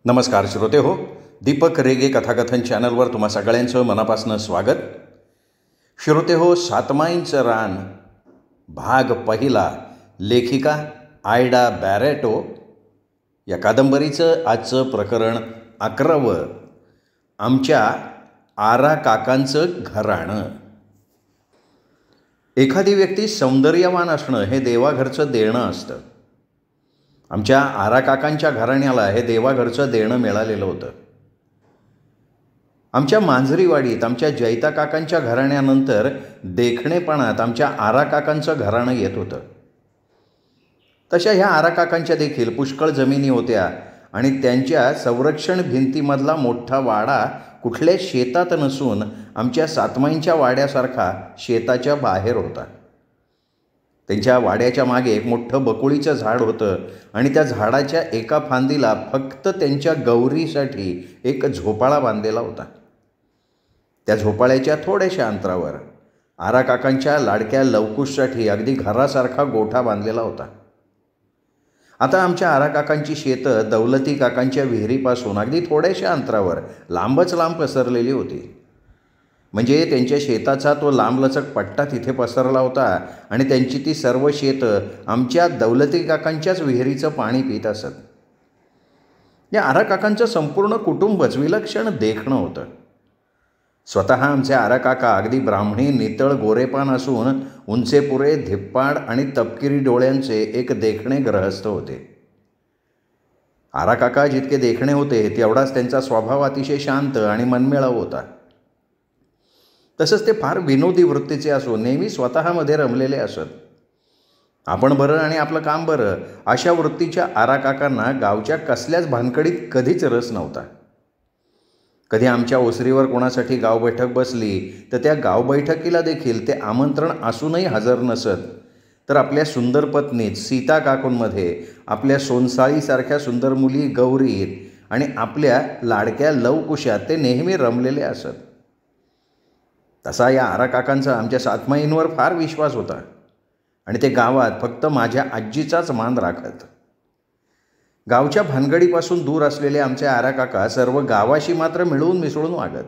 नमस्कार श्रोते हो, दीपक रेगे कथाकथन चॅनलवर तुम्हा सगळ्यांचं मनापासून स्वागत. श्रोते हो, सातमाईंचं रान भाग पहिला, लेखिका आयडा बॅरेटो या कादंबरीचं आजचं प्रकरण 11. आमच्या आरा काकांचं घराणं. एखादी व्यक्ती सौंदर्यवान असणं हे देवाघरचं देणं असतं. आमच्या आरा काकांच्या घराण्याला हे देवाघरचं देणं मिळालेलं होतं. आमच्या मांजरीवाडीत आमच्या जैता काकांच्या घराण्यानंतर देखणेपणात आमच्या आरा काकांचं घराणं येत होतं. तशा ह्या आरा काकांच्या देखील पुष्कळ जमिनी होत्या आणि त्यांच्या संरक्षण भिंतीमधला मोठा वाडा कुठल्या शेतात नसून आमच्या सातमाईंच्या वाड्यासारखा शेताच्या बाहेर होता. त्यांच्या वाड्याच्या मागे एक मोठं बकुळीचं झाड होतं आणि त्या झाडाच्या एका फांदीला फक्त त्यांच्या गौरीसाठी एक झोपाळा बांधलेला होता. त्या झोपाळ्याच्या थोड्याशा अंतरावर आरा काकांच्या लाडक्या लवकुशसाठी अगदी घरासारखा गोठा बांधलेला होता. आता आमच्या आरा काकांची शेतं दौलती काकांच्या विहिरीपासून अगदी थोड्याशा अंतरावर लांबच लांब पसरलेली होती. म्हणजे त्यांच्या शेताचा तो लांबलचक पट्टा तिथे पसरला होता आणि त्यांची ती सर्व शेतं आमच्या दौलती काकांच्याच विहिरीचं पाणी पित असत. या आरा काकांचं संपूर्ण कुटुंबच विलक्षण देखणं होतं. स्वतः आमचे आरा काका अगदी ब्राह्मणी नितळ गोरेपान असून उंचेपुरे धिप्पाड आणि तपकिरी डोळ्यांचे एक देखणे गृहस्थ होते. आरा काका जितके देखणे होते तेवढाच त्यांचा स्वभाव अतिशय शांत आणि मनमिळाऊ होता. तसंच ते फार विनोदी वृत्तीचे असून नेहमी स्वतःमध्ये रमलेले असत. आपण बरं आणि आपलं काम बरं अशा वृत्तीच्या आरा काकांना गावच्या कसल्याच भानकडीत कधीच रस नव्हता. कधी आमच्या ओसरीवर कोणासाठी गाव बैठक बसली तर त्या गाव बैठकीला देखील ते आमंत्रण असूनही हजर नसत. तर आपल्या सुंदर पत्नीत सीता काकूंमध्ये, आपल्या सोनसाळीसारख्या सुंदर मुली गौरीत आणि आपल्या लाडक्या लवकुशात ते नेहमी रमलेले असत. तसा या आरा काकांचा आमच्या सातमाईंवर फार विश्वास होता आणि ते गावात फक्त माझ्या आजीचाच मान राखत. गावच्या भानगडीपासून दूर असलेले आमचे आरा काका सर्व गावाशी मात्र मिळून मिसळून वागत.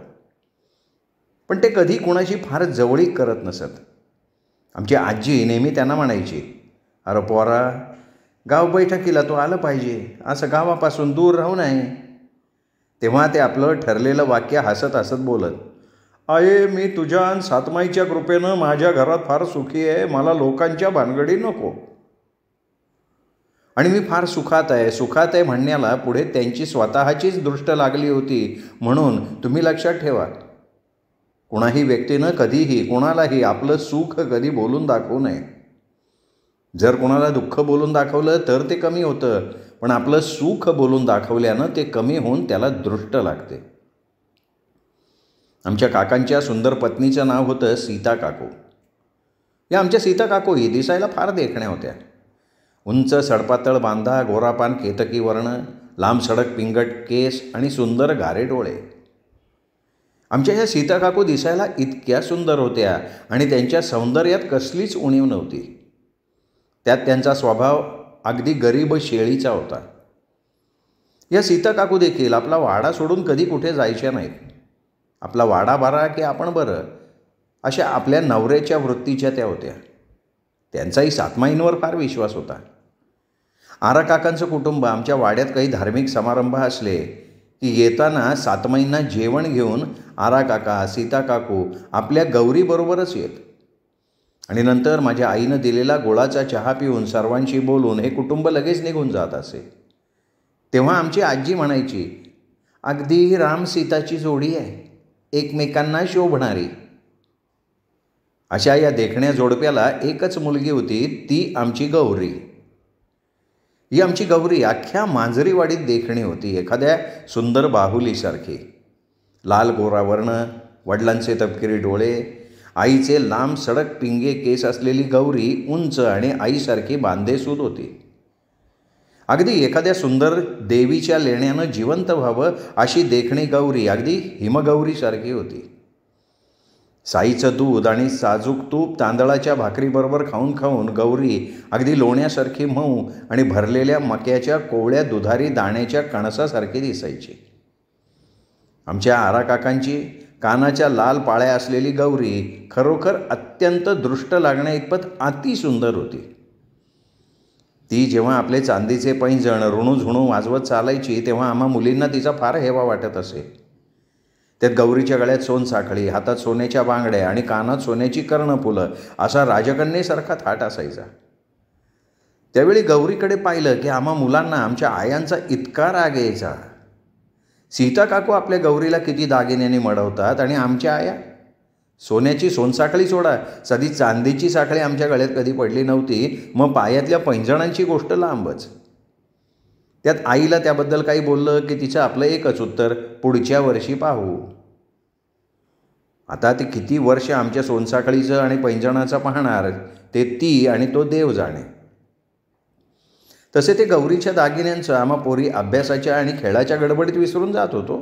पण ते कधी कुणाशी फार जवळीक करत नसत. आमची आजी नेहमी त्यांना म्हणायची, अरे पोरा, गाव बैठकीला तो आलं पाहिजे, असं गावापासून दूर राहू नये. तेव्हा ते आपलं ठरलेलं वाक्य हसत हसत बोलत, आये, मी तुझ्या आणि सातमाईच्या कृपेनं माझ्या घरात फार सुखी आहे, मला लोकांच्या भानगडी नको. आणि मी फार सुखात आहे म्हणण्याला पुढे त्यांची स्वतःचीच दृष्ट लागली होती. म्हणून तुम्ही लक्षात ठेवा, कुणाही व्यक्तीनं कधीही कोणालाही आपलं सुख कधी बोलून दाखवू नये. जर कोणाला दुःख बोलून दाखवलं तर ते कमी होतं, पण आपलं सुख बोलून दाखवल्यानं ते कमी होऊन त्याला दृष्ट लागते. आमच्या काकांच्या सुंदर पत्नीचं नाव होतं सीता काकू. या आमच्या सीता काकूही दिसायला फार देखण्या होत्या. उंच सडपातळ बांधा, गोरापान केतकी वर्ण, लांब सडक पिंगट केस आणि सुंदर गारे डोळे. आमच्या ह्या सीता काकू दिसायला इतक्या सुंदर होत्या आणि त्यांच्या सौंदर्यात कसलीच उणीव नव्हती. त्यात त्यांचा स्वभाव अगदी गरीब शेळीचा होता. या सीता काकू देखील आपला वाडा सोडून कधी कुठे जायच्या नाहीत. आपला वाडा बरा की आपण बरं अशा आपल्या नवऱ्याच्या वृत्तीच्या त्या होत्या. त्यांचाही सातमाईंवर फार विश्वास होता. आरा काकांचं कुटुंब आमच्या वाड्यात काही धार्मिक समारंभ असले की येताना सातमाईंना जेवण घेऊन आरा काका, सीता काकू आपल्या गौरीबरोबरच येत आणि नंतर माझ्या आईनं दिलेला गुळाचा चहा पिऊन सर्वांशी बोलून हे कुटुंब लगेच निघून जात असे. तेव्हा आमची आजी म्हणायची, अगदी राम सीताची जोडी आहे, एकमेकांना शोभणारी. अशा या देखण्या जोडप्याला एकच मुलगी होती, ती आमची गौरी. ही आमची गौरी अख्ख्या मांजरीवाडीत देखणी होती, एखाद्या सुंदर बाहुलीसारखी. लाल गोरा वर्ण, वडिलांचे तपकिरी डोळे, आईचे लांब सडक पिंगे केस असलेली गौरी उंच आणि आईसारखी बांधेसूद होती. अगदी एखाद्या सुंदर देवीच्या लेण्यानं जिवंत व्हावं अशी देखणी गौरी अगदी हिमगौरीसारखी होती. साईचं दूध आणि साजूक तूप तांदळाच्या भाकरीबरोबर खाऊन खाऊन गौरी अगदी लोण्यासारखी मऊ आणि भरलेल्या मक्याच्या कोवळ्या दुधारी दाण्याच्या कणसासारखी दिसायची. आमच्या आराकाकांची कानाच्या लाल पाळ्या असलेली गौरी खरोखर अत्यंत दृष्ट लागण्या इतपत अतिसुंदर होती. ती जेव्हा आपले चांदीचे पैंजण ऋणूझुणू वाजवत चालायची तेव्हा आम्हा मुलींना तिचा फार हेवा वाटत असे. त्यात गौरीच्या गळ्यात सोनसाखळी, हातात सोन्याच्या बांगड्या आणि कानात सोन्याची कर्णफुलं असा राजकन्येसारखा थाट असायचा. त्यावेळी गौरीकडे पाहिलं की आम्हा मुलांना आमच्या आयांचा इतका राग यायचा. सीता काकू आपल्या गौरीला किती दागिन्यांनी मडवतात आणि आमच्या आया सोन्याची सोनसाखळी सोडा, साधी चांदीची साखळी आमच्या गळ्यात कधी पडली नव्हती, मग पायातल्या पैंजणांची गोष्ट लांबच. त्यात आईला त्याबद्दल काही बोललं की तिचं आपलं एकच उत्तर, पुढच्या वर्षी पाहू. आता ते किती वर्ष आमच्या सोनसाखळीचं आणि पैंजणाचं पाहणार ते ती आणि तो देव जाणे. तसे ते गौरीच्या दागिन्यांचं आम्हा पोरी अभ्यासाच्या आणि खेळाच्या गडबडीत विसरून जात होतो.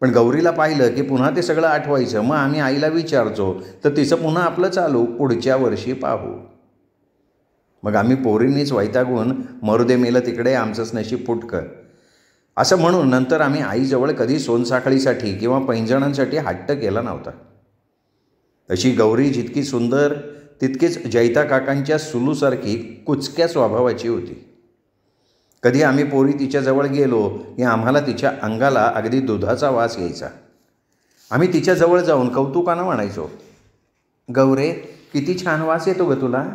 पण गौरीला पाहिलं की पुन्हा ते सगळं आठवायचं. मग आम्ही आईला विचारतो तर तिचं पुन्हा आपलं चालू, पुढच्या वर्षी पाहू. मग आम्ही पोरींनीच वैतागून मरुदे मेलं तिकडे, आमचंच नशीब फुटकं असं म्हणून नंतर आम्ही आईजवळ कधी सोनसाखळीसाठी किंवा पैंजणांसाठी हट्ट केला नव्हता. तशी गौरी जितकी सुंदर तितकीच जैता काकांच्या सुलूसारखी कुचक्या स्वभावाची होती. कधी आम्ही पोरी तिच्याजवळ गेलो की आम्हाला तिच्या अंगाला अगदी दुधाचा वास यायचा. आम्ही तिच्याजवळ जाऊन कौतुकानं म्हणायचो, गौरे किती छान वास येतो ग तुला.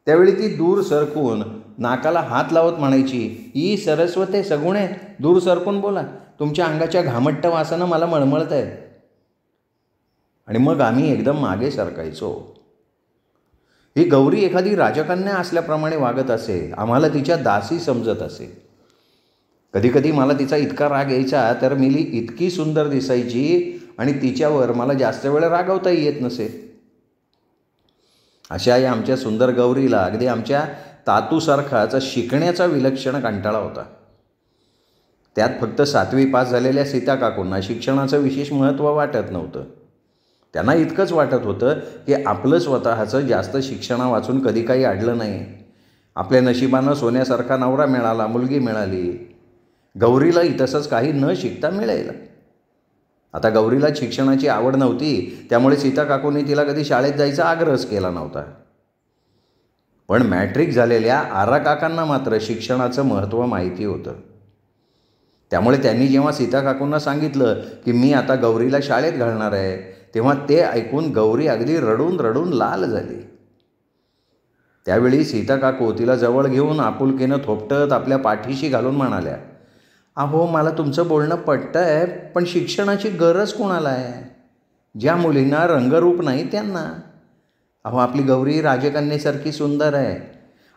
त्यावेळी ती दूर सरकून नाकाला हात लावत म्हणायची, ई सरस्वते सगुणे, दूर सरकून बोला, तुमच्या अंगाच्या घामट्ट वासानं मला मळमळत आहे. आणि मग आम्ही एकदम मागे सरकायचो. ही गौरी एखादी राजकन्या असल्याप्रमाणे वागत असे. आम्हाला तिच्या दासी समजत असे. कधीकधी मला तिचा इतका राग यायचा तर मिली इतकी सुंदर दिसायची आणि तिच्यावर मला जास्त वेळ रागवताही येत नसे. अशा या आमच्या सुंदर गौरीला अगदी आमच्या तातूसारखाच शिकण्याचा विलक्षण कंटाळा होता. त्यात फक्त 7वी पास झालेल्या सीता काकूंना शिक्षणाचं विशेष महत्त्व वाटत नव्हतं. त्यांना इतकंच वाटत होतं की आपलं स्वतःचं जास्त शिक्षणा वाचून कधी काही अडलं नाही. आपल्या नशिबानं सोन्यासारखा नवरा मिळाला, मुलगी मिळाली. गौरीलाही तसंच काही न शिकता मिळेल. आता गौरीला शिक्षणाची आवड नव्हती, त्यामुळे सीता काकूंनी तिला कधी शाळेत जायचा आग्रहच केला नव्हता. पण मॅट्रिक झालेल्या आरा काकांना मात्र शिक्षणाचं महत्त्व माहिती होतं. त्यामुळे त्यांनी जेव्हा सीता काकूंना सांगितलं की मी आता गौरीला शाळेत घालणार आहे, तेव्हा ते ऐकून गौरी अगदी रडून रडून लाल झाली. त्यावेळी सीता काकू तिला जवळ घेऊन आपुलकीनं थोपटत आपल्या पाठीशी घालून म्हणाल्या, अहो मला तुमचं बोलणं पटतं आहे, पण शिक्षणाची गरज कोणाला आहे? ज्या मुलींना रंगरूप नाही त्यांना. अहो आपली गौरी राजकन्येसारखी सुंदर आहे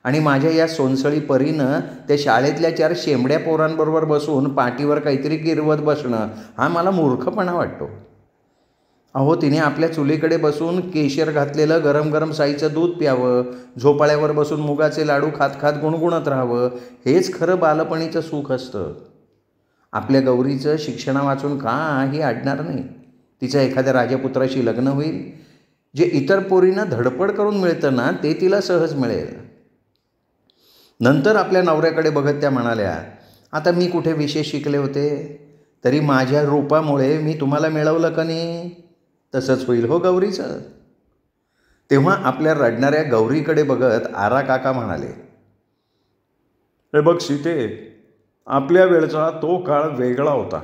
आणि माझ्या या सोनसळी परीनं त्या शाळेतल्या 4 शेंबड्या पोरांबरोबर बसून पाठीवर काहीतरी गिरवत बसणं हा मला मूर्खपणा वाटतो. अहो तिने आपल्या चुलीकडे बसून केशर घातलेलं गरम गरम साईचं दूध प्यावं, झोपाळ्यावर बसून मुगाचे लाडू खात खात गुणगुणत राहावं, हेच खरं बालपणीचं सुख असतं. आपल्या गौरीचं शिक्षणा वाचून काही अडणार नाही. तिचं एखाद्या राजपुत्राशी लग्न होईल. जे इतर पोरींना धडपड करून मिळतं ना ते तिला सहज मिळेल. नंतर आपल्या नवऱ्याकडे बघत त्या म्हणाल्या, आता मी कुठे विशेष शिकले होते, तरी माझ्या रूपामुळे मी तुम्हाला मिळवलं का नाही? तसंच होईल हो गौरीचं. तेव्हा आपल्या रडणाऱ्या गौरीकडे बघत आरा काका म्हणाले, हे बघ सीते, आपल्या वेळचा तो काळ वेगळा होता.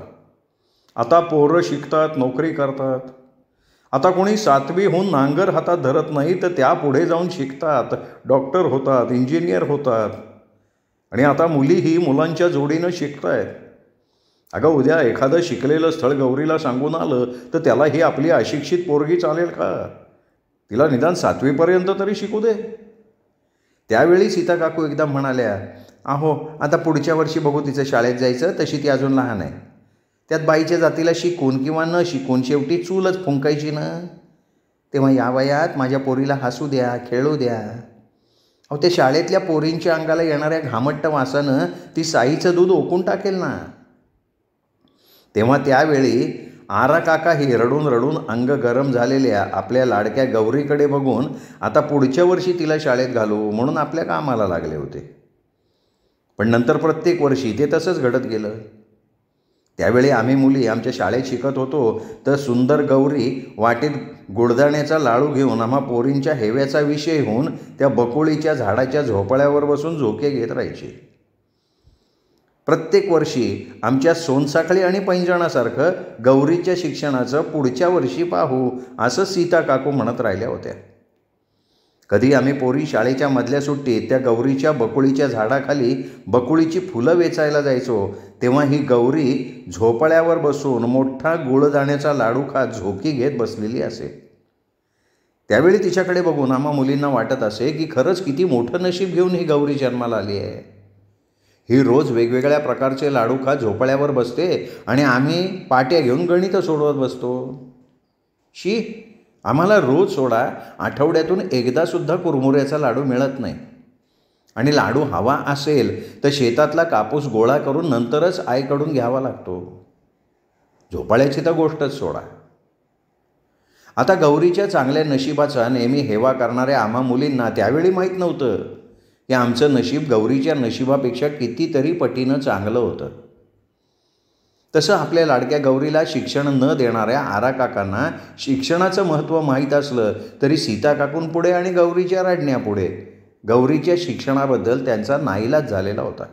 आता पोरं शिकतात, नोकरी करतात. आता कोणी 7वीहून नांगर हातात धरत नाही तर त्या पुढे जाऊन शिकतात, डॉक्टर होतात, इंजिनियर होतात. आणि आता मुलीही मुलांच्या जोडीनं शिकत आहेत. अगं उद्या एखादं शिकलेलं स्थळ गौरीला सांगून आलं तर त्याला ही आपली अशिक्षित पोरगी चालेल का? तिला निदान 7वीपर्यंत तरी शिकू दे. त्यावेळी सीता काकू एकदम म्हणाल्या, अहो आता पुढच्या वर्षी बघू तिचं शाळेत जायचं, तशी ती अजून लहान आहे. त्यात बाईच्या जातीला शिकून किंवा न शिकून शेवटी चूलच फुंकायची ना. तेव्हा या वयात माझ्या पोरीला हसू द्या, खेळू द्या. अहो त्या शाळेतल्या पोरींच्या अंगाला येणाऱ्या घामट्ट वासानं ती साईचं दूध ओकून टाकेल ना. तेव्हा त्यावेळी आरा काकाही रडून रडून अंग गरम झालेल्या आपल्या लाडक्या गौरीकडे बघून आता पुढच्या वर्षी तिला शाळेत घालू म्हणून आपल्या कामाला लागले होते. पण नंतर प्रत्येक वर्षी ते तसंच घडत गेलं. त्यावेळी आम्ही मुली आमच्या शाळेत शिकत होतो तर सुंदर गौरी वाटेत गुडदाण्याचा लाडू घेऊन आम्हा पोरींच्या हेव्याचा विषय होऊन त्या बकुळीच्या झाडाच्या झोपाळ्यावर बसून झोके घेत राहायची. प्रत्येक वर्षी आमच्या सोनसाखळी आणि पैंजणासारखं गौरीच्या शिक्षणाचं पुढच्या वर्षी पाहू असं सीता काकू म्हणत राहिल्या होत्या. कधी आम्ही पोरी शाळेच्या मधल्या सुट्टीत त्या गौरीच्या बकुळीच्या झाडाखाली बकुळीची फुलं वेचायला जायचो तेव्हा ही गौरी झोपाळ्यावर बसून मोठा गुळदाण्याचा लाडू खात झोकी घेत बसलेली असे. त्यावेळी तिच्याकडे बघून आम्हा मुलींना वाटत असे की खरंच किती मोठं नशीब घेऊन ही गौरी जन्माला आली आहे. ही रोज वेगवेगळ्या प्रकारचे लाडू खात झोपाळ्यावर बसते आणि आम्ही पाट्या घेऊन गणितं सोडवत बसतो. शी, आम्हाला रोज सोडा आठवड्यातून एकदासुद्धा कुरमुऱ्याचा लाडू मिळत नाही आणि लाडू हवा असेल तर शेतातला कापूस गोळा करून नंतरच आईकडून घ्यावा लागतो. झोपाळ्याची तर गोष्टच सोडा. आता गौरीच्या चांगल्या नशिबाचा नेहमी हेवा करणाऱ्या आम्हा मुलींना त्यावेळी माहीत नव्हतं की आमचं नशीब गौरीच्या नशिबापेक्षा कितीतरी पटीनं चांगलं होतं. तसं आपल्या लाडक्या गौरीला शिक्षण न देणाऱ्या आरा काकांना शिक्षणाचं महत्त्व माहीत असलं तरी सीता काकूंपुढे आणि गौरीच्या रडण्यापुढे गौरीच्या शिक्षणाबद्दल त्यांचा नाईलाज झालेला होता.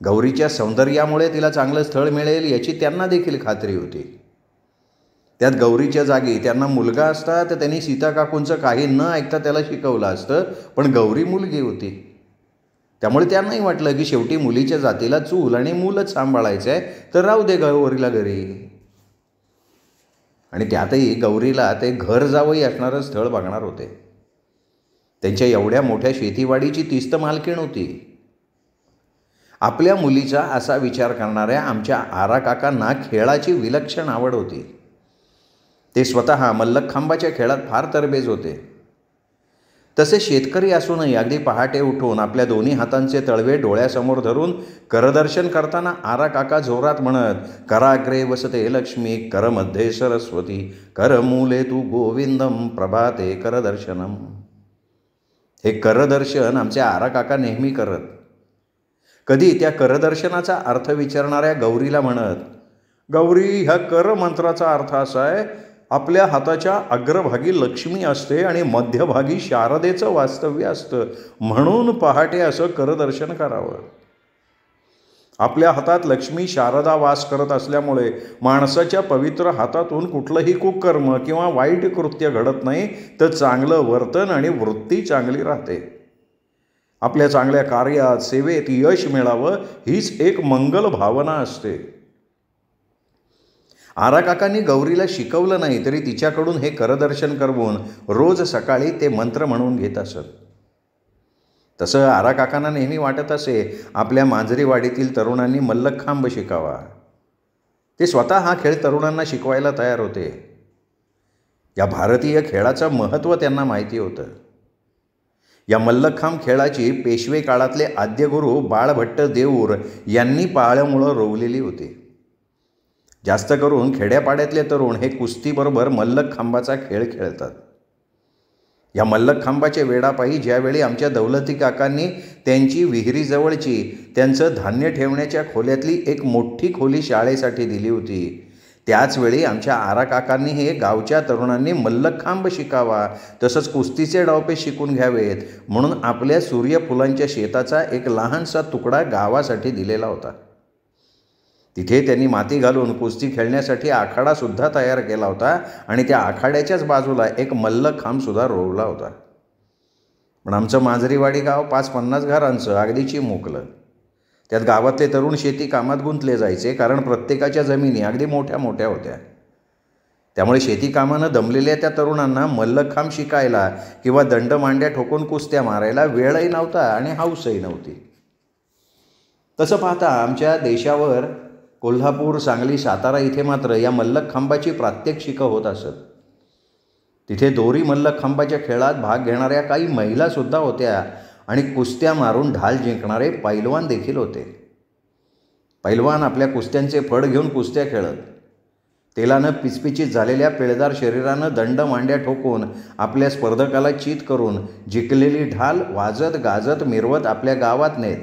गौरीच्या सौंदर्यामुळे तिला चांगलं स्थळ मिळेल याची त्यांना देखील खात्री होती. त्यात गौरीच्या जागी त्यांना मुलगा असता तर त्यांनी सीता काकूंचं काही न ऐकता त्याला शिकवलं असतं, पण गौरी मुलगी होती. त्यामुळे त्यांनाही वाटलं की शेवटी मुलीच्या जातीला चूल आणि मूलच सांभाळायचं आहे तर राहू दे गौरीला घरी. आणि त्यातही गौरीला ते घर जावई असणारं स्थळ बघणार होते. त्यांच्या एवढ्या मोठ्या शेतीवाडीची तीच तर मालकीण होती. आपल्या मुलीचा असा विचार करणाऱ्या आमच्या आरा काकांना खेळाची विलक्षण आवड होती. ते स्वतः मल्लखांबाच्या खेळात फार तरबेज होते. तसे शेतकरी असूनही अगदी पहाटे उठून आपल्या दोन्ही हातांचे तळवे डोळ्यासमोर धरून करदर्शन करताना आरा काका जोरात म्हणत, कराग्रे वसते लक्ष्मी, करमध्ये सरस्वती, करमूले तू गोविंदम, प्रभाते करदर्शनम. हे करदर्शन आमचे आरा काका नेहमी करत. कधी त्या करदर्शनाचा अर्थ विचारणाऱ्या गौरीला म्हणत, गौरी, ह्या कर मंत्राचा अर्थ असा आहे, आपल्या हाताच्या अग्रभागी लक्ष्मी असते आणि मध्यभागी शारदेचं वास्तव्य असतं, म्हणून पहाटे असं करदर्शन करावं. आपल्या हातात लक्ष्मी शारदा वास करत असल्यामुळे माणसाच्या पवित्र हातातून कुठलंही कुकर्म किंवा वाईट कृत्य घडत नाही, तर चांगलं वर्तन आणि वृत्ती चांगली राहते. आपल्या चांगल्या कार्यात सेवेत यश मिळावं हीच एक मंगल भावना असते. आरा काकांनी गौरीला शिकवलं नाही तरी तिच्याकडून हे करदर्शन करवून रोज सकाळी ते मंत्र म्हणून घेत असत. तसं आरा काकांना नेहमी वाटत असे आपल्या मांजरीवाडीतील तरुणांनी मल्लखांब शिकावा. ते स्वतः हा खेळ तरुणांना शिकवायला तयार होते. या भारतीय खेळाचं महत्त्व त्यांना माहिती होतं. या मल्लखांब खेळाची पेशवे काळातले आद्यगुरू बाळभट्ट देऊर यांनी पाळमुळं रोवलेली होती. जास्त करून खेड्यापाड्यातले तरुण हे कुस्तीबरोबर मल्लखांबाचा खेळ खेळतात. या मल्लखांबाच्या वेडापायी ज्यावेळी आमच्या दौलती काकांनी त्यांची विहिरीजवळची त्यांचं धान्य ठेवण्याच्या खोल्यातली एक मोठी खोली शाळेसाठी दिली होती, त्याचवेळी आमच्या आरा काकांनी हे गावच्या तरुणांनी मल्लखांब शिकावा, तसंच कुस्तीचे डावपे शिकून घ्यावेत म्हणून आपल्या सूर्यफुलांच्या शेताचा एक लहानसा तुकडा गावासाठी दिलेला होता. तिथे त्यांनी माती घालून कुस्ती खेळण्यासाठी आखाडासुद्धा तयार केला होता आणि त्या आखाड्याच्याच बाजूला एक मल्लखांबसुद्धा रोवला होता. पण आमचं मांजरीवाडी गाव 5-50 घरांचं अगदी चिमुकलं. त्यात गावातले तरुण शेती कामात गुंतले जायचे, कारण प्रत्येकाच्या जमिनी अगदी मोठ्या मोठ्या होत्या. त्यामुळे शेती कामानं दमलेल्या त्या तरुणांना मल्लखांब शिकायला किंवा दंडमांड्या ठोकून कुस्त्या मारायला वेळही नव्हता आणि हौसही नव्हती. तसं पाहता आमच्या देशावर कोल्हापूर, सांगली, सातारा इथे मात्र या मल्लखांबाची प्रात्यक्षिकं होत असत. तिथे दोरी मल्लखांबाच्या खेळात भाग घेणाऱ्या काही महिलासुद्धा होत्या आणि कुस्त्या मारून ढाल जिंकणारे पैलवान देखील होते. पैलवान आपल्या कुस्त्यांचे फड घेऊन कुस्त्या खेळत. तेलानं पिचपिचीत झालेल्या पिळदार शरीरानं दंड मांड्या ठोकून आपल्या स्पर्धकाला चित करून जिंकलेली ढाल वाजत गाजत मिरवत आपल्या गावात नेत.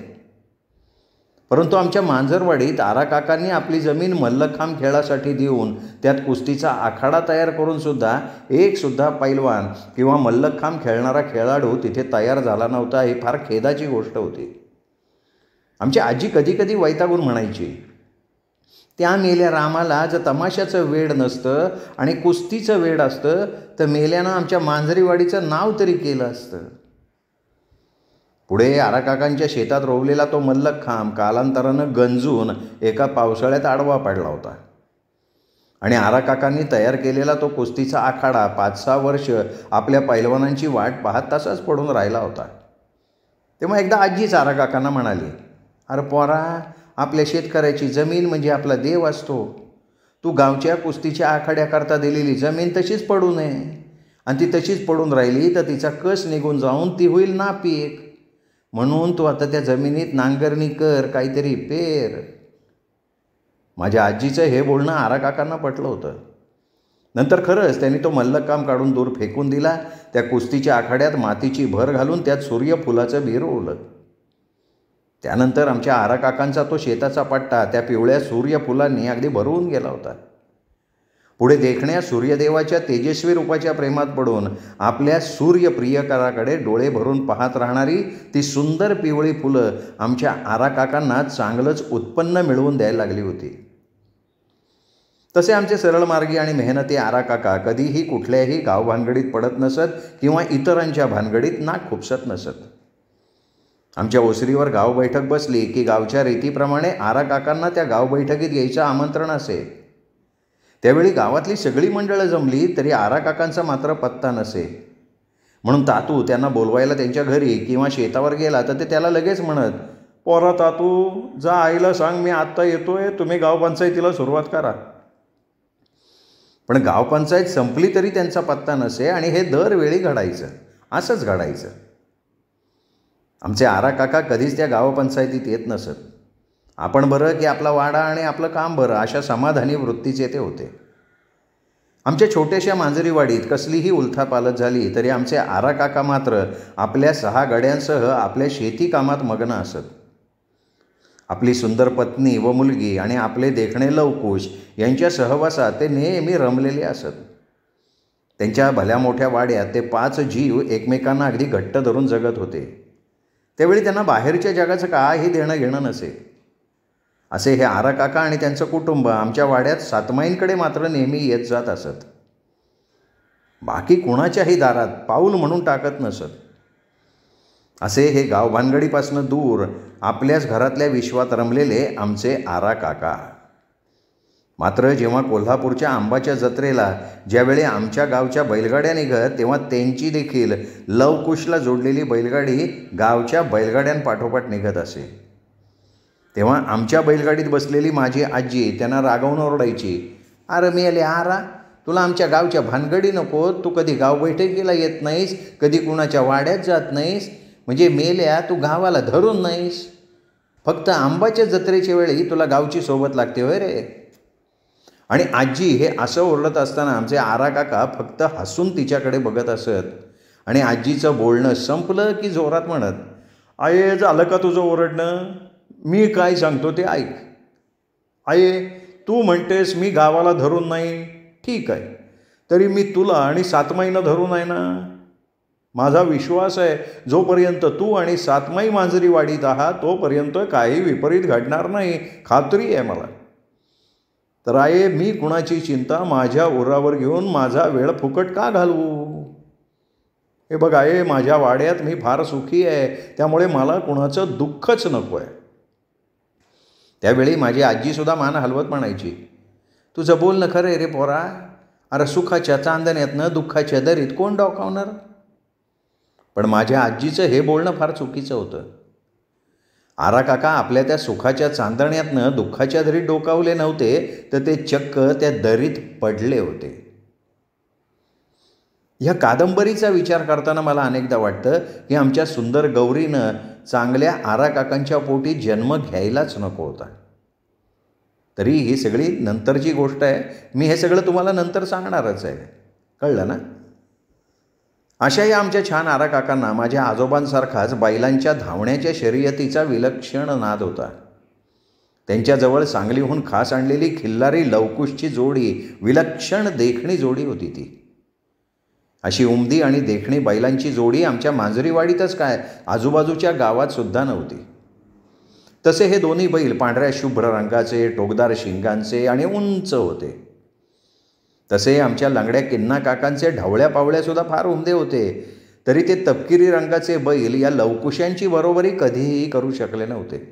परंतु आमच्या मांजरवाडीत आराकाकांनी आपली जमीन मल्लखांब खेळासाठी देऊन त्यात कुस्तीचा आखाडा तयार करून सुद्धा एक सुद्धा पैलवान किंवा मल्लखांब खेळणारा खेळाडू तिथे तयार झाला नव्हता. ही फार खेदाची गोष्ट होती. आमची आजी कधी कधी वैतागून म्हणायची, त्या मेल्या रामाला जर तमाशाचं वेड नसतं आणि कुस्तीचं वेड असतं तर मेल्यानं आमच्या मांजरीवाडीचं नाव तरी केलं असतं. पुढे आराकाकांच्या शेतात रोवलेला तो मल्लखांब कालांतरानं गंजून एका पावसाळ्यात आडवा पडला होता आणि आराकाकांनी तयार केलेला तो कुस्तीचा आखाडा 5-6 वर्ष आपल्या पैलवानांची वाट पाहत तसाच पडून राहिला होता. तेव्हा एकदा आजीच आराकाकांना म्हणाली, अरे पोरा, आपल्या शेतकऱ्याची जमीन म्हणजे आपला देव असतो. तू गावच्या कुस्तीच्या आखाड्याकरता दिलेली जमीन तशीच पडू नये आणि ती तशीच पडून राहिली तर तिचा कस निघून जाऊन ती होईल नापीक. म्हणून तू आता त्या जमिनीत नांगरणी कर, काहीतरी पेर. माझ्या आजीचं हे बोलणं आराकाकांना पटलं होतं. नंतर खरंच त्यांनी तो मल्लखांब काढून दूर फेकून दिला. त्या कुस्तीच्या आखाड्यात मातीची भर घालून त्यात सूर्यफुलाचं बी रोवलं. त्यानंतर आमच्या आराकाकांचा तो शेताचा पट्टा त्या पिवळ्या सूर्यफुलांनी अगदी भरवून गेला होता. पुढे देखण्या सूर्यदेवाच्या तेजस्वी रूपाच्या प्रेमात पडून आपल्या सूर्यप्रियकराकडे डोळे भरून पाहत राहणारी ती सुंदर पिवळी फुलं आमच्या आराकाकांना चांगलंच उत्पन्न मिळवून द्यायला लागली होती. तसे आमचे सरळमार्गी आणि मेहनती आराकाका कधीही कुठल्याही गावभानगडीत पडत नसत किंवा इतरांच्या भानगडीत नाक खुपसत नसत. आमच्या ओसरीवर गाव बैठक बसली की गावच्या रीतीप्रमाणे आराकाकांना त्या गाव बैठकीत यायचं आमंत्रण असे. त्यावेळी गावातली सगळी मंडळं जमली तरी आराकाकांचा मात्र पत्ता नसे. म्हणून तातू त्यांना बोलवायला त्यांच्या घरी किंवा शेतावर गेला तर ते त्याला लगेच म्हणत, पोरा तातू, जा आईला सांग मी आत्ता येतोय, तुम्ही गावपंचायतीला सुरुवात करा. पण गावपंचायत संपली तरी त्यांचा पत्ता नसे आणि हे दरवेळी घडायचं. असंच घडायचं. आमचे आराकाका कधीच त्या गावपंचायतीत येत नसत. आपण बरं की आपला वाडा आणि आपलं काम बरं अशा समाधानी वृत्तीचे ते होते. आमच्या छोट्याशा मांजरीवाडीत कसलीही उलथापालथ झाली तरी आमचे आराकाका मात्र आपल्या 6 गड्यांसह आपल्या शेती कामात मग्न असत. आपली सुंदर पत्नी व मुलगी आणि आपले देखणे लवकुश यांच्या सहवासात ते नेहमी रमलेले असत. त्यांच्या भल्या मोठ्या वाड्यात ते 5 जीव एकमेकांना अगदी घट्ट धरून जगत होते. त्यावेळी त्यांना बाहेरच्या जगाचं काही देणं घेणं नसे. असे हे आराकाका आणि त्यांचं कुटुंब आमच्या वाड्यात सातमाईंकडे मात्र नेहमी येत जात असत. बाकी कुणाच्याही दारात पाऊल म्हणून टाकत नसत. असे हे गावभानगडीपासून दूर आपल्याच घरातल्या विश्वात रमलेले आमचे आराकाका. मात्र जेव्हा कोल्हापूरच्या आंबाच्या जत्रेला ज्यावेळी आमच्या गावच्या बैलगाड्या निघत तेव्हा त्यांची देखील लवकुशला जोडलेली बैलगाडी गावच्या बैलगाड्यांपाठोपाठ निघत असे. तेव्हा आमच्या बैलगाडीत बसलेली माझी आजी त्यांना रागावून ओरडायची, अरे मेले आरा, तुला आमच्या गावच्या भानगडी नको, तू कधी गाव बैठकीला येत नाहीस, कधी कुणाच्या वाड्यात जात नाहीस, म्हणजे मेल्या तू गावाला धरून नाहीस, फक्त आंबाच्या जत्रेच्या वेळी तुला गावची सोबत लागते होय रे. आणि आजी हे असं ओरडत असताना आमचे आराकाका फक्त हसून तिच्याकडे बघत असत आणि आजीचं बोलणं संपलं की जोरात म्हणत, आये झालं का तुझं ओरडणं, मी काय सांगतो ते ऐक. आये, तू म्हणतेस मी गावाला धरून नाही, ठीक आहे, तरी मी तुला आणि सातमाईनं धरून आहे ना. माझा विश्वास आहे जोपर्यंत तू आणि सातमाई मांजरी वाडीत आहात तोपर्यंत काही विपरीत घडणार नाही, खात्री आहे मला. तर आये, मी कुणाची चिंता माझ्या उरावर घेऊन माझा वेळ फुकट का घालवू. हे बघ आये, माझ्या वाड्यात मी फार सुखी आहे, त्यामुळे मला कुणाचं दुःखच नको आहे. त्यावेळी माझी आजीसुद्धा मान हलवत म्हणायची, तुझं बोलणं खरं आहे रे पोरा, अरे सुखाच्या चांदण्यातनं दुःखाच्या दरीत कोण डोकावणार. पण माझ्या आजीचं हे बोलणं फार चुकीचं होतं. आराकाका आपल्या त्या सुखाच्या चांदण्यातनं दुःखाच्या दरीत डोकावले नव्हते, तर ते चक्क त्या दरीत पडले होते. ह्या कादंबरीचा विचार करताना मला अनेकदा वाटतं की आमच्या सुंदर गौरीनं चांगल्या आराकाकांच्या पोटी जन्म घ्यायलाच नको होता. तरी ही सगळी नंतरची गोष्ट आहे. मी हे सगळं तुम्हाला नंतर सांगणारच आहे. कळलं ना? अशा या आमच्या छान आराकाकांना माझ्या आजोबांसारखाच बैलांच्या धावण्याच्या शर्यतीचा विलक्षण नाद होता. त्यांच्याजवळ सांगलीहून खास आणलेली खिल्लारी लवकुशची जोडी, विलक्षण देखणी जोडी होती ती. अशी उमदी आणि देखणी बैलांची जोडी आमच्या मांजरीवाडीतच काय, आजूबाजूच्या गावात सुद्धा नव्हती. तसे हे दोन्ही बैल पांढऱ्या शुभ्र रंगाचे, टोकदार शिंगांचे आणि उंच होते. तसे आमच्या लंगड्या किन्ना काकांचे ढवळ्या पावळ्यासुद्धा फार उमदे होते. तरी ते तपकिरी रंगाचे बैल या लवकुशांची बरोबरी कधीही करू शकले नव्हते.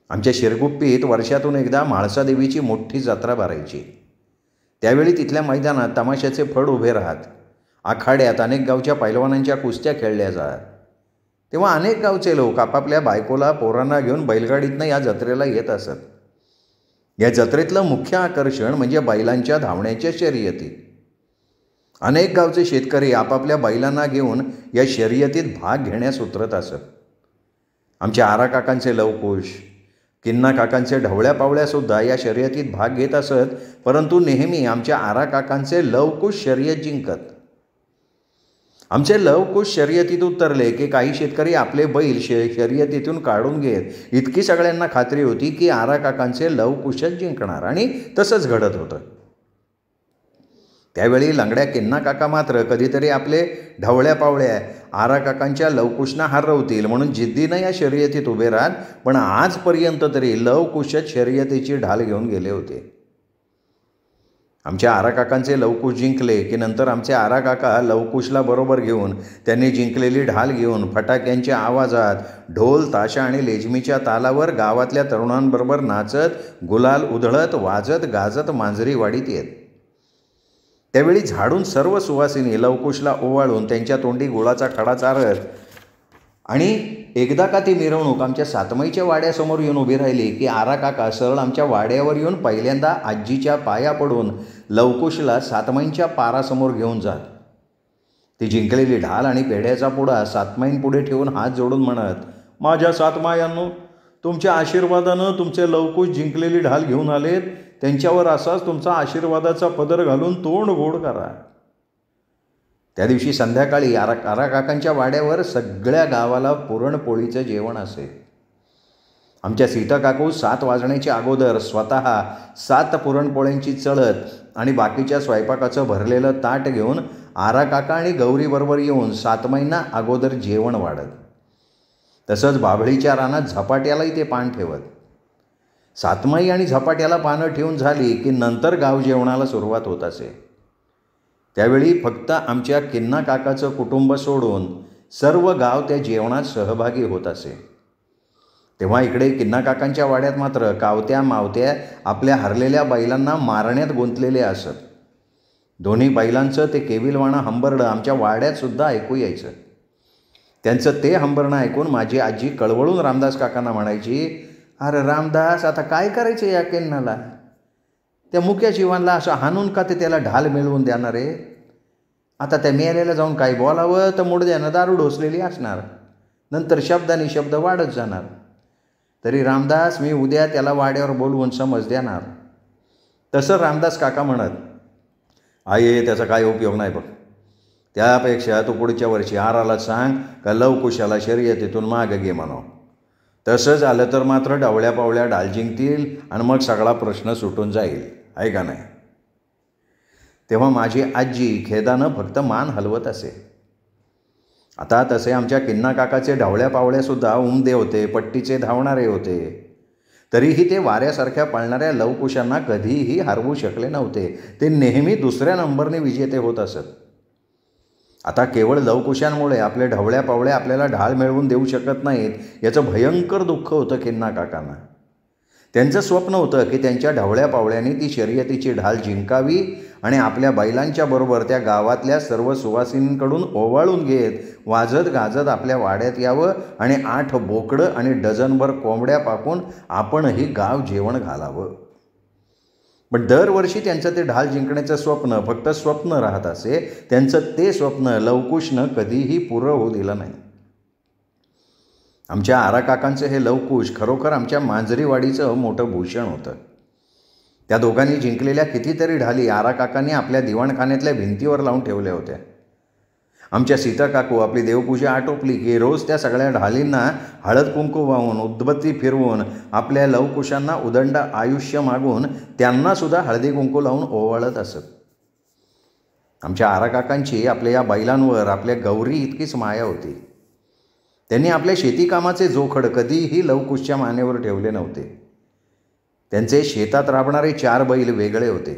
आमच्या शिरगुप्पीत वर्षातून एकदा म्हाळसादेवीची मोठी जत्रा भरायची. त्यावेळी तिथल्या मैदानात तमाशाचे फड उभे राहत. आखाड्यात अनेक गावच्या पैलवानांच्या कुस्त्या खेळल्या जात. तेव्हा अनेक गावचे लोक आपापल्या बायकोला पोरांना घेऊन बैलगाडीतनं या जत्रेला येत असत. या जत्रेतलं मुख्य आकर्षण म्हणजे बैलांच्या धावण्याच्या शर्यती. अनेक गावचे शेतकरी आपापल्या बैलांना घेऊन या शर्यतीत भाग घेण्यास उतरत असत. आमच्या आराकाकांचे लवकुश, किन्ना काकांचे ढवळ्या पावळ्यासुद्धा या शर्यतीत भाग घेत असत. परंतु नेहमी आमच्या आराकाकांचे लवकुश शर्यत जिंकत. आमचे लवकुश शर्यतीत उतरले की काही शेतकरी आपले बैल शर्यतीतून काढून घेत. इतकी सगळ्यांना खात्री होती की आराकाकांचे लवकुशच जिंकणार आणि तसंच घडत होतं. त्यावेळी लंगड्या किन्ना काका मात्र कधीतरी आपले ढवळ्या पावळ्या आराकाकांच्या लवकुशना हरवतील म्हणून जिद्दीनं या शर्यतीत उभे राहत. पण आजपर्यंत तरी लवकुशच शर्यतीची ढाल घेऊन गेले होते. आमच्या आराकाकांचे लवकुश जिंकले की नंतर आमचे आराकाका लवकुशला बरोबर घेऊन त्यांनी जिंकलेली ढाल घेऊन फटाक्यांच्या आवाजात, ढोल ताशा आणि लेझिमीच्या तालावर गावातल्या तरुणांबरोबर नाचत, गुलाल उधळत, वाजत गाजत मांजरीवाडीत येत. त्यावेळी झाडून सर्व सुवासिनी लवकुशला ओवाळून त्यांच्या तोंडी गुळाचा खडा चारत. आणि एकदा का ती मिरवणूक आमच्या सातमाईच्या वाड्यासमोर येऊन उभी राहिली की आराकाका सरळ आमच्या वाड्यावर येऊन पहिल्यांदा आजीच्या पाया पडून लवकुशला सातमाईंच्या पारासमोर घेऊन जात. ती जिंकलेली ढाल आणि पेढ्याचा पुडा सातमाईंपुढे ठेवून हात जोडून म्हणत, माझ्या सातमायांनो, तुमच्या आशीर्वादानं तुमचे लवकुश जिंकलेली ढाल घेऊन आलेत. त्यांच्यावर असाच तुमचा आशीर्वादाचा पदर घालून तोंड गोड करा. त्या दिवशी संध्याकाळी आराकाकांच्या वाड्यावर सगळ्या गावाला पुरणपोळीचं जेवण असे. आमच्या सीता काकू 7 वाजण्याच्या अगोदर स्वतः 7 पुरणपोळ्यांची चळत आणि बाकीच्या स्वयंपाकाचं भरलेलं ताट घेऊन आराकाका आणि गौरीबरोबर येऊन सातमाईंना अगोदर जेवण वाढत. तसंच बाभळीच्या रानात झपाट्यालाही ते पान ठेवत. सातमाई आणि झपाट्याला पानं ठेवून झाली की नंतर गाव जेवणाला सुरुवात होत असे. त्यावेळी फक्त आमच्या किन्ना काकाचं कुटुंब सोडून सर्व गाव त्या जेवणात सहभागी होत असे. तेव्हा इकडे किन्ना काकांच्या वाड्यात मात्र कावत्या मावत्या आपल्या हरलेल्या बैलांना मारण्यात गुंतलेले असत. दोन्ही बैलांचं ते केविलवाणं हंबरडं आमच्या वाड्यात सुद्धा ऐकू यायचं. त्यांचं ते हंबरणं ऐकून माझी आजी कळवळून रामदास काकांना म्हणायची, अरे रामदास, आता काय करायचं या किन्नाला? त्या मुक्या जीवांना असं हाणून का ते त्याला ढाल मिळवून देणार आहे? आता त्या मेल्याला जाऊन काही बोलावं तर मुडद्यानं दारू ढोसलेली असणार. नंतर शब्दानी शब्द वाढत जाणार. तरी रामदास, मी उद्या त्याला वाड्यावर बोलवून समज देणार. तसं रामदास काका म्हणत, आई, त्याचा काय उपयोग नाही बघ. त्यापेक्षा तू पुढच्या वर्षी आराला सांग का लवकुशाला शर्यतीतून मागं घे म्हणावं. तसं झालं तर मात्र ढवळ्या पावळ्या ढाल जिंकतील आणि मग सगळा प्रश्न सुटून जाईल, आहे का नाही? तेव्हा माझी आजी खेदानं फक्त मान हलवत असे. आता तसे आमच्या किन्ना काकाचे ढवळ्या पावळ्यासुद्धा उमदे होते, पट्टीचे धावणारे होते. तरीही ते वाऱ्यासारख्या पळणाऱ्या लवकुशांना कधीही हरवू शकले नव्हते. ते नेहमी दुसऱ्या नंबरने विजेते होत असत. आता केवळ लवकुशांमुळे आपले ढवळ्या पावळ्या आपल्याला ढाल मिळवून देऊ शकत नाहीत याचं भयंकर दुःख होतं किन्ना काकांना. त्यांचं स्वप्न होतं की त्यांच्या ढवळ्या पावळ्यांनी ती शर्यतीची ढाल जिंकावी आणि आपल्या बैलांच्या बरोबर त्या गावातल्या सर्व सुवासिनींकडून ओवाळून घेत वाजत गाजत आपल्या वाड्यात यावं आणि 8 बोकडं आणि डझनभर कोंबड्या पाकून आपणही गाव जेवण घालावं. पण दरवर्षी त्यांचं ते ढाल जिंकण्याचं स्वप्न फक्त स्वप्न राहत असे. त्यांचं ते स्वप्न लवकुशनं कधीही पुरं होऊ दिलं नाही. आमच्या आराकाकांचं हे लवकुश खरोखर आमच्या मांजरीवाडीचं मोठं भूषण होतं. त्या दोघांनी जिंकलेल्या कितीतरी ढाली आराकाकांनी आपल्या दिवाणखान्यातल्या भिंतीवर लावून ठेवल्या होत्या. आमच्या सीता काकू आपली देवपूजा आटोपली की रोज त्या सगळ्या ढालींना हळद कुंकू वाहून उदबत्ती फिरवून आपल्या लवकुशांना उदंड आयुष्य मागून त्यांनासुद्धा हळदी कुंकू लावून ओवाळत असत. आमच्या आराकाकांची आपल्या या बैलांवर आपल्या गौरी इतकीच माया होती. त्यांनी आपल्या शेतीकामाचे जोखड कधीही लवकुशच्या मानेवर ठेवले नव्हते. त्यांचे शेतात राबणारे 4 बैल वेगळे होते.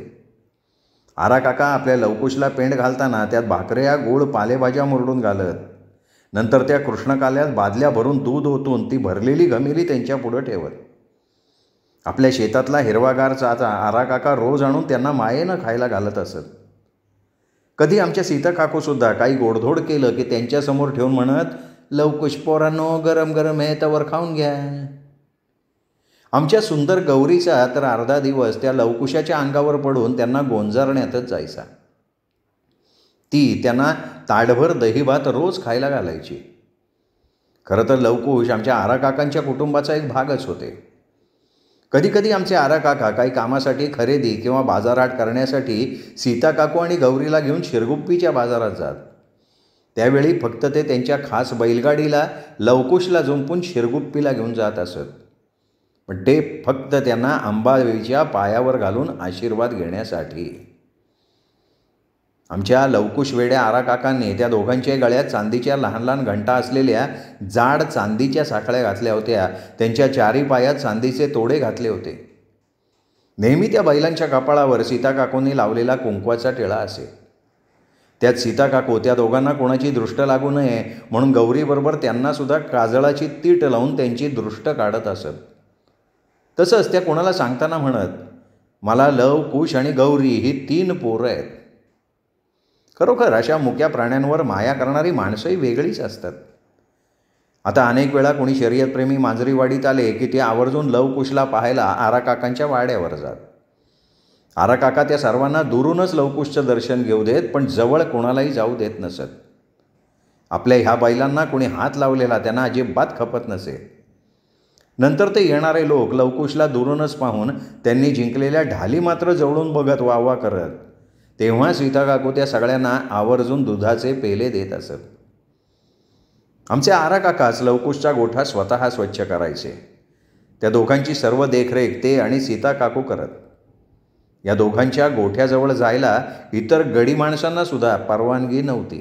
आराकाका आपल्या लवकुशला पेंड घालताना त्यात भाकऱ्या गोड पालेभाज्या मुरडून घालत. नंतर त्या कृष्णकाल्यात बादल्या भरून दूध ओतून ती भरलेली घमेली त्यांच्या पुढं ठेवत. आपल्या शेतातला हिरवागार चाचा आराकाका रोज आणून त्यांना मायेनं खायला घालत असत. कधी आमच्या सीता काकूसुद्धा काही गोडधोड केलं की त्यांच्यासमोर ठेवून म्हणत, लवकुश पोरांनो गरम गरम आहे तवर खाऊन घ्या. आमच्या सुंदर गौरीचा तर अर्धा दिवस त्या लवकुशाच्या अंगावर पडून त्यांना गोंजारण्यातच जायचा. ती त्यांना ताडभर दहीभात रोज खायला घालायची. खरं तर लवकुश आमच्या आराकाकांच्या कुटुंबाचा एक भागच होते. कधीकधी आमचे आराकाका काही कामासाठी खरेदी किंवा बाजारहाट करण्यासाठी सीता काकू आणि गौरीला घेऊन शिरगुप्पीच्या बाजारात जात. त्यावेळी फक्त ते त्यांच्या खास बैलगाडीला लवकुशला जुंपून शिरगुप्पीला घेऊन जात असत. पण ते फक्त त्यांना अंबादेवीच्या पायावर घालून आशीर्वाद घेण्यासाठी. आमच्या लवकुश वेड्या आराकाकांनी त्या दोघांच्या गळ्यात चांदीच्या लहान लहान घंटा असलेल्या जाड चांदीच्या साखळ्या घातल्या होत्या. त्यांच्या 4ही पायात चांदीचे तोडे घातले होते. नेहमी त्या बैलांच्या कपाळावर सीता काकूंनी लावलेला कुंकवाचा टिळा असे. त्यात सीता काकू त्या दोघांना कोणाची दृष्ट लागू नये म्हणून गौरीबरोबर त्यांनासुद्धा काजळाची तीट लावून त्यांची दृष्ट काढत असत. तसंच त्या कोणाला सांगताना म्हणत, मला लव कुश आणि गौरी ही 3 पोरं आहेत. खरोखर अशा मुक्या प्राण्यांवर माया करणारी माणसंही वेगळीच असतात. आता अनेक वेळा कोणी शर्यतप्रेमी मांजरीवाडीत आले की ते आवर्जून लवकुशला पाहायला आराकाकांच्या वाड्यावर जात. आराकाका त्या सर्वांना दुरूनच लवकुशचं दर्शन घेऊ देत, पण जवळ कोणालाही जाऊ देत नसत. आपल्या ह्या बैलांना कोणी हात लावलेला त्यांना अजिबात खपत नसे. नंतर ते येणारे लोक लवकुशला दुरूनच पाहून त्यांनी जिंकलेल्या ढाली मात्र जवळून बघत वाहवा करत. तेव्हा सीता काकू त्या सगळ्यांना आवर्जून दुधाचे पेले देत असत. आमचे आराकाकाच लवकुशचा गोठा स्वतः स्वच्छ करायचे. त्या दोघांची सर्व देखरेख ते आणि सीता काकू करत. या दोघांच्या गोठ्याजवळ जायला इतर गडी माणसांना सुद्धा परवानगी नव्हती.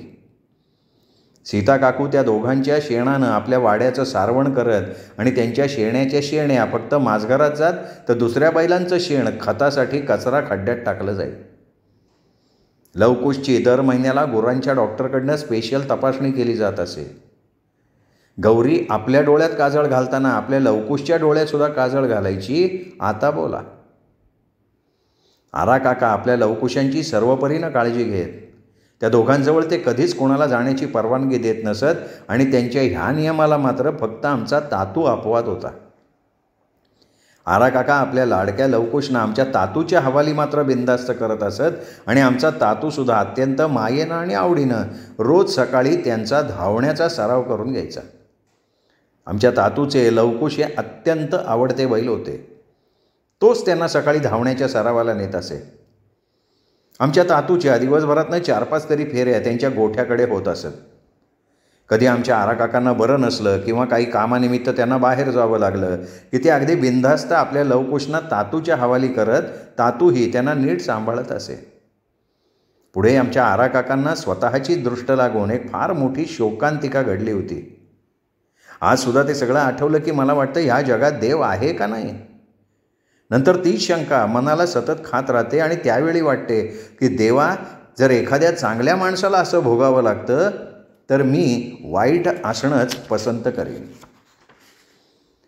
सीता काकू त्या दोघांच्या शेणानं आपल्या वाड्याचं सारवण करत आणि त्यांच्या शेण्याच्या शेण्या फक्त माझघरात जात, तर दुसऱ्या बैलांचं शेण खतासाठी कचरा खड्ड्यात टाकलं जाईल. लवकुशची दर महिन्याला गुरांच्या डॉक्टरकडनं स्पेशल तपासणी केली जात असे. गौरी आपल्या डोळ्यात काजळ घालताना आपल्या लवकुशच्या डोळ्यातसुद्धा काजळ घालायची. आता बोला. आराकाका आपल्या लवकुशांची सर्वपरीनं काळजी घेत. त्या दोघांजवळ ते कधीच कोणाला जाण्याची परवानगी देत नसत आणि त्यांच्या ह्या नियमाला मात्र फक्त आमचा तातू अपवाद होता. आराकाका आपल्या लाडक्या लवकुशना आमच्या तातूच्या हवाली मात्र बिनधास्त करत असत आणि आमचा तातूसुद्धा अत्यंत मायेनं आणि आवडीनं रोज सकाळी त्यांचा धावण्याचा सराव करून घ्यायचा. आमच्या तातूचे लवकुश हे अत्यंत आवडते बैल होते. तोच त्यांना सकाळी धावण्याच्या सरावाला नेत असे. आमच्या तातूच्या दिवसभरातनं 4-5 तरी फेऱ्या त्यांच्या गोठ्याकडे होत असत. कधी आमच्या आराकाकांना बरं नसलं किंवा काही कामानिमित्त त्यांना बाहेर जावं लागलं की ते अगदी बिनधास्त आपल्या लवकुशना तातूच्या हवाली करत तातूही त्यांना नीट सांभाळत असे. पुढे आमच्या आराकाकांना स्वतःची दृष्ट लागून एक फार मोठी शोकांतिका घडली होती. आजसुद्धा ते सगळं आठवलं की मला वाटतं ह्या जगात देव आहे का नाही. नंतर तीच शंका मनाला सतत खात राहते आणि त्यावेळी वाटते की देवा, जर एखाद्या चांगल्या माणसाला असं भोगावं लागतं तर मी वाईट असणंच पसंत करेन.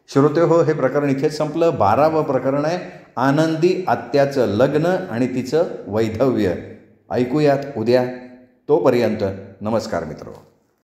श्रोतेहो, हे प्रकरण इथेच संपलं. 12वं प्रकरण आहे आनंदी आत्याचं लग्न आणि तिचं वैधव्य. ऐकूयात उद्या. तोपर्यंत नमस्कार मित्र.